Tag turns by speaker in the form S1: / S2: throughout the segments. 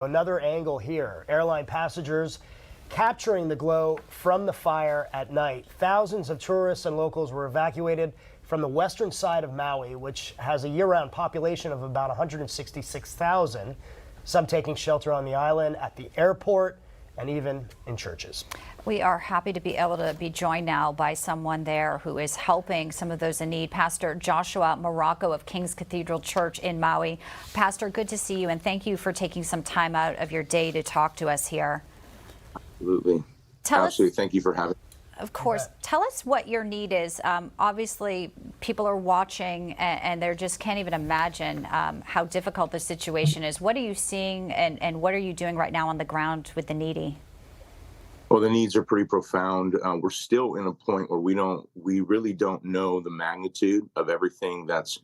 S1: Another angle here, airline passengers capturing the glow from the fire at night. Thousands of tourists and locals were evacuated from the western side of Maui, which has a year-round population of about 166,000. Some taking shelter on the island, at the airport, and even in churches.
S2: We are happy to be able to be joined now by someone there who is helping some of those in need. Pastor Joshua Marocco of King's Cathedral Church in Maui. Pastor, good to see you, and thank you for taking some time out of your day to talk to us here.
S3: Absolutely. Absolutely. Thank you for having me.
S2: Of course. Tell us what your need is. Obviously, people are watching and they just can't even imagine how difficult the situation is. What are you seeing and what are you doing right now on the ground with the needy?
S3: Well, the needs are pretty profound. We're still in a point where we really don't know the magnitude of everything that's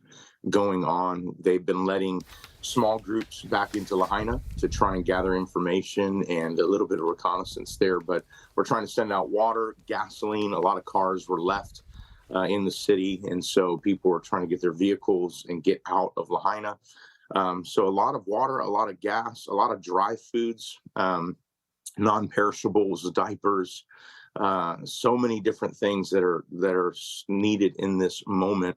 S3: going on. They've been letting small groups back into Lahaina to try and gather information and a little bit of reconnaissance there. But we're trying to send out water, gasoline. A lot of cars were left in the city. And so people are trying to get their vehicles and get out of Lahaina. So a lot of water, a lot of gas, a lot of dry foods, non-perishables, diapers, so many different things that are needed in this moment.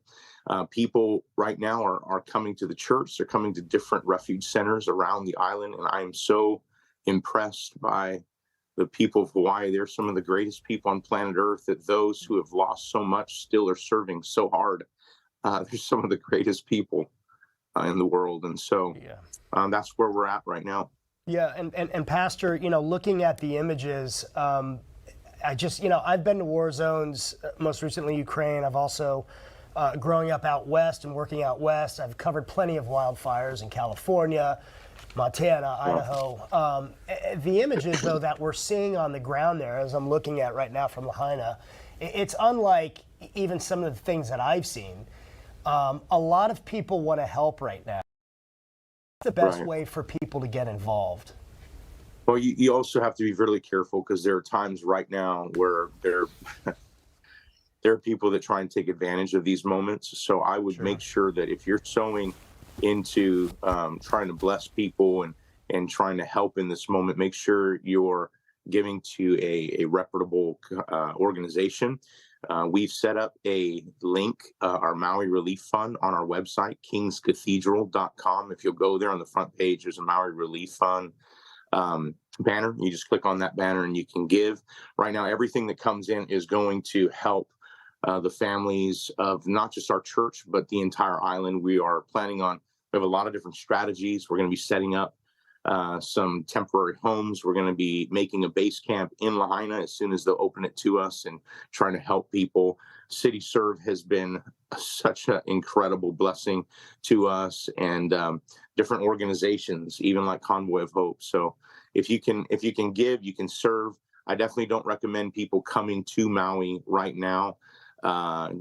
S3: People right now are coming to the church. They're coming to different refuge centers around the island, and I am so impressed by the people of Hawaii. They're some of the greatest people on planet Earth. That those who have lost so much still are serving so hard. They're some of the greatest people in the world, and so that's where we're at right now.
S1: Yeah, and Pastor, looking at the images, I've been to war zones, most recently Ukraine. I've also, growing up out west and working out west, I've covered plenty of wildfires in California, Montana, Idaho. The images, though, that we're seeing on the ground there, as I'm looking at right now from Lahaina, it's unlike even some of the things that I've seen. A lot of people want to help right now. What's the best way for people to get involved?
S3: Well, you also have to be really careful, because there are times right now where there are people that try and take advantage of these moments. So I would make sure that if you're sowing into trying to bless people and trying to help in this moment, make sure you're giving to a reputable organization. We've set up a link, our Maui Relief Fund, on our website, kingscathedral.com. If you'll go there on the front page, there's a Maui Relief Fund banner. You just click on that banner and you can give. Right now, everything that comes in is going to help the families of not just our church, but the entire island. We have a lot of different strategies. We're going to be setting up some temporary homes. We're going to be making a base camp in Lahaina as soon as they'll open it to us, and trying to help people. City Serve has been such an incredible blessing to us, and different organizations, even like Convoy of Hope. So if you can give, you can serve. I definitely don't recommend people coming to Maui right now.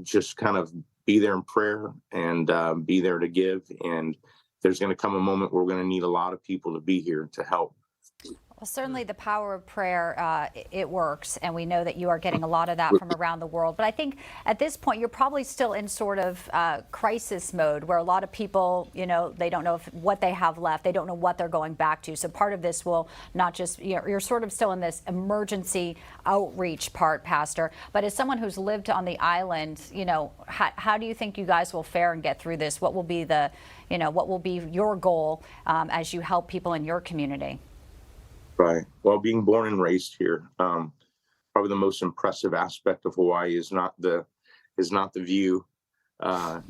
S3: Just kind of be there in prayer and be there to give. And there's going to come a moment where we're going to need a lot of people to be here to help.
S2: Well, certainly the power of prayer, it works, and we know that you are getting a lot of that from around the world. But I think at this point, you're probably still in sort of crisis mode, where a lot of people, they don't know what they have left. They don't know what they're going back to. So part of this will not just, you're sort of still in this emergency outreach part, Pastor. But as someone who's lived on the island, how do you think you guys will fare and get through this? What will be what will be your goal as you help people in your community?
S3: Right. Well, being born and raised here, probably the most impressive aspect of Hawaii is not the view,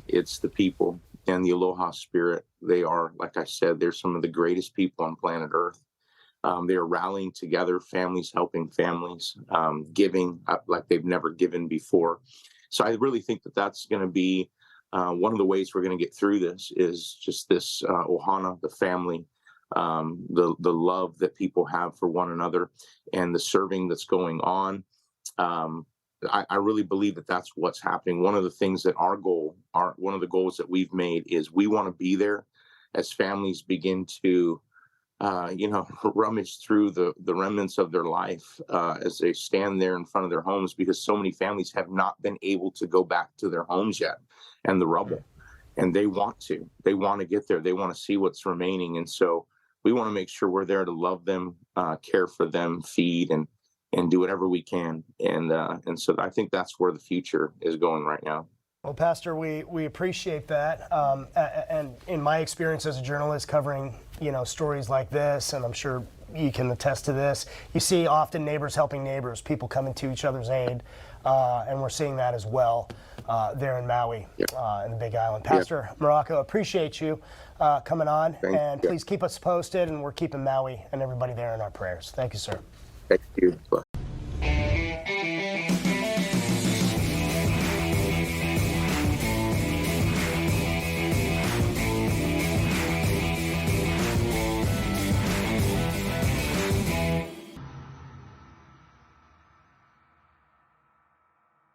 S3: it's the people and the aloha spirit. They are, like I said, they're some of the greatest people on planet Earth. They are rallying together, families helping families, giving like they've never given before. So I really think that that's going to be one of the ways we're going to get through this, is just this ohana, the family. The love that people have for one another, and the serving that's going on. I really believe that that's what's happening. One of the things that one of the goals that we've made is we want to be there as families begin to, rummage through the remnants of their life as they stand there in front of their homes, because so many families have not been able to go back to their homes yet and the rubble. And they want to get there. They want to see what's remaining. And so we want to make sure we're there to love them, care for them, feed, and do whatever we can. And so I think that's where the future is going right now.
S1: Well, Pastor, we appreciate that. And in my experience as a journalist covering, stories like this, and I'm sure you can attest to this, you see often neighbors helping neighbors, people coming to each other's aid. And we're seeing that as well there in Maui, in the Big Island. Pastor Marocco, appreciate you coming on. And please keep us posted, and we're keeping Maui and everybody there in our prayers. Thank you, sir.
S3: Thank you.